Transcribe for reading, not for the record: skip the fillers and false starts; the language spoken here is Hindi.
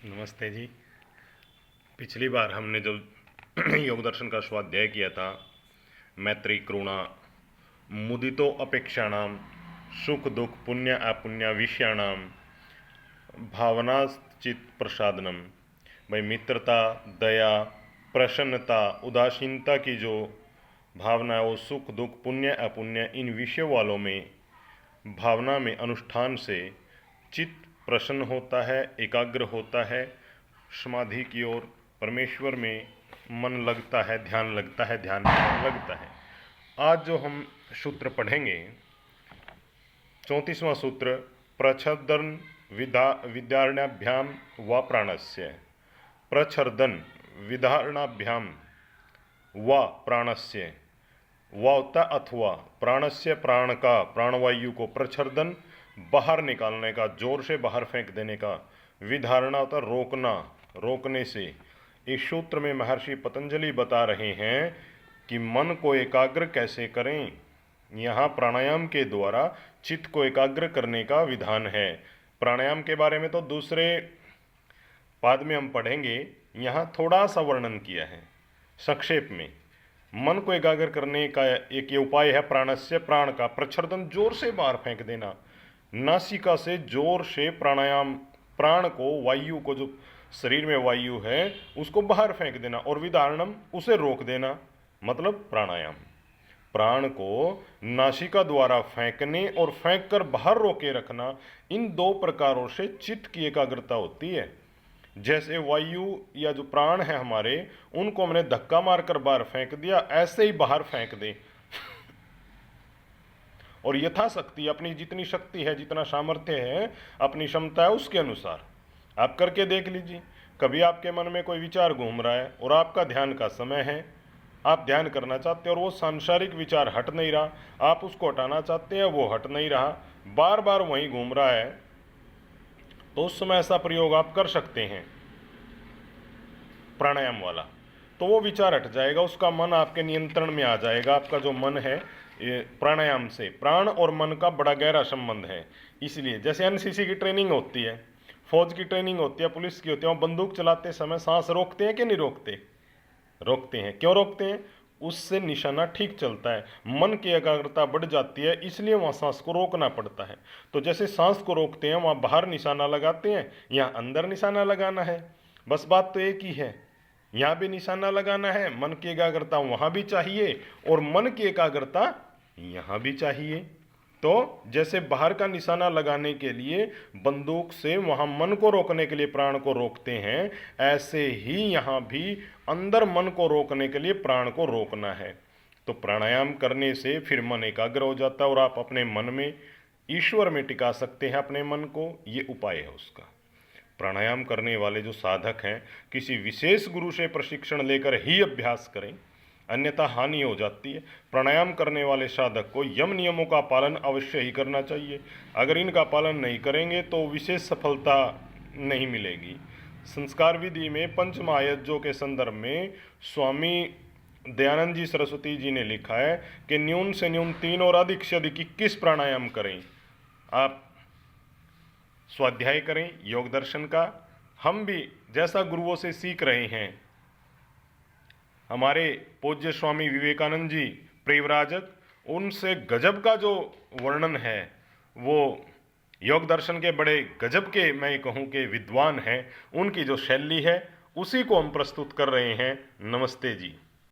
नमस्ते जी। पिछली बार हमने जब योग दर्शन का स्वाध्याय किया था, मैत्री करुणा मुदितो अपेक्षाणाम सुख दुख पुण्य अपुण्य विषयाणाम भावनाचित प्रसादनम, भाई मित्रता, दया, प्रसन्नता, उदासीनता की जो भावना है वो सुख दुख पुण्य अपुण्य इन विषयों वालों में भावना में अनुष्ठान से चित्त प्रसन्न होता है, एकाग्र होता है, समाधि की ओर परमेश्वर में मन लगता है, ध्यान लगता है, ध्यान लगता है। आज जो हम सूत्र पढ़ेंगे, 34वां सूत्र, प्रच्छदन विधारणाभ्याम व प्राणस्य। प्रच्छदन विधारणाभ्याम व प्राणस्य, वावता अथवा प्राणस्य, प्राण का, प्राणवायु को, प्रच्छदन बाहर निकालने का, जोर से बाहर फेंक देने का, विधारणा होता रोकना, रोकने से। इस सूत्र में महर्षि पतंजलि बता रहे हैं कि मन को एकाग्र कैसे करें। यहाँ प्राणायाम के द्वारा चित्त को एकाग्र करने का विधान है। प्राणायाम के बारे में तो दूसरे पाद में हम पढ़ेंगे, यहाँ थोड़ा सा वर्णन किया है संक्षेप में। मन को एकाग्र करने का एक ये उपाय है प्राणस्य, प्राण का, प्रच्छदन जोर से बाहर फेंक देना, नासिका से जोर से प्राणायाम, प्राण को, वायु को, जो शरीर में वायु है उसको बाहर फेंक देना, और विधारणम उसे रोक देना, मतलब प्राणायाम। प्राण को नासिका द्वारा फेंकने और फेंक कर बाहर रोके रखना, इन दो प्रकारों से चित्त की एकाग्रता होती है। जैसे वायु या जो प्राण है हमारे, उनको हमने धक्का मारकर बाहर फेंक दिया, ऐसे ही बाहर फेंक दे और यथाशक्ति अपनी जितनी शक्ति है, जितना सामर्थ्य है, अपनी क्षमता है, उसके अनुसार आप करके देख लीजिए। कभी आपके मन में कोई विचार घूम रहा है और आपका ध्यान का समय है, आप ध्यान करना चाहते हैं और वो सांसारिक विचार हट नहीं रहा, आप उसको हटाना चाहते हैं, वो हट नहीं रहा, बार बार वहीं घूम रहा है, तो उस समय ऐसा प्रयोग आप कर सकते हैं प्राणायाम वाला। तो वो विचार हट जाएगा, उसका मन आपके नियंत्रण में आ जाएगा। आपका जो मन है, ये प्राणायाम से प्राण और मन का बड़ा गहरा संबंध है। इसलिए जैसे एनसीसी की ट्रेनिंग होती है, फौज की ट्रेनिंग होती है, पुलिस की होती है, बंदूक चलाते समय सांस रोकते हैं कि नहीं रोकते? रोकते हैं। क्यों रोकते हैं? उससे निशाना ठीक चलता है, मन की एकाग्रता बढ़ जाती है, इसलिए वहाँ सांस को रोकना पड़ता है। तो जैसे सांस को रोकते हैं, वहाँ बाहर निशाना लगाते हैं, यहाँ अंदर निशाना लगाना है। बस बात तो एक ही है, यहाँ भी निशाना लगाना है, मन की एकाग्रता वहाँ भी चाहिए और मन की एकाग्रता यहाँ भी चाहिए। तो जैसे बाहर का निशाना लगाने के लिए बंदूक से वहाँ मन को रोकने के लिए प्राण को रोकते हैं, ऐसे ही यहाँ भी अंदर मन को रोकने के लिए प्राण को रोकना है। तो प्राणायाम करने से फिर मन एकाग्र हो जाता है और आप अपने मन में, ईश्वर में टिका सकते हैं अपने मन को। ये उपाय है उसका। प्राणायाम करने वाले जो साधक हैं, किसी विशेष गुरु से प्रशिक्षण लेकर ही अभ्यास करें, अन्यथा हानि हो जाती है। प्राणायाम करने वाले साधक को यम नियमों का पालन अवश्य ही करना चाहिए। अगर इनका पालन नहीं करेंगे तो विशेष सफलता नहीं मिलेगी। संस्कार विधि में पंच महायज्ञों के संदर्भ में स्वामी दयानंद जी सरस्वती जी ने लिखा है कि न्यून से न्यून 3 और अधिक से अधिक 21 प्राणायाम करें। आप स्वाध्याय करें योग दर्शन का। हम भी जैसा गुरुओं से सीख रहे हैं, हमारे पूज्य स्वामी विवेकानंद जी प्रिव्राजक, उनसे गजब का जो वर्णन है, वो योग दर्शन के बड़े गजब के, मैं कहूँ कि विद्वान हैं, उनकी जो शैली है उसी को हम प्रस्तुत कर रहे हैं। नमस्ते जी।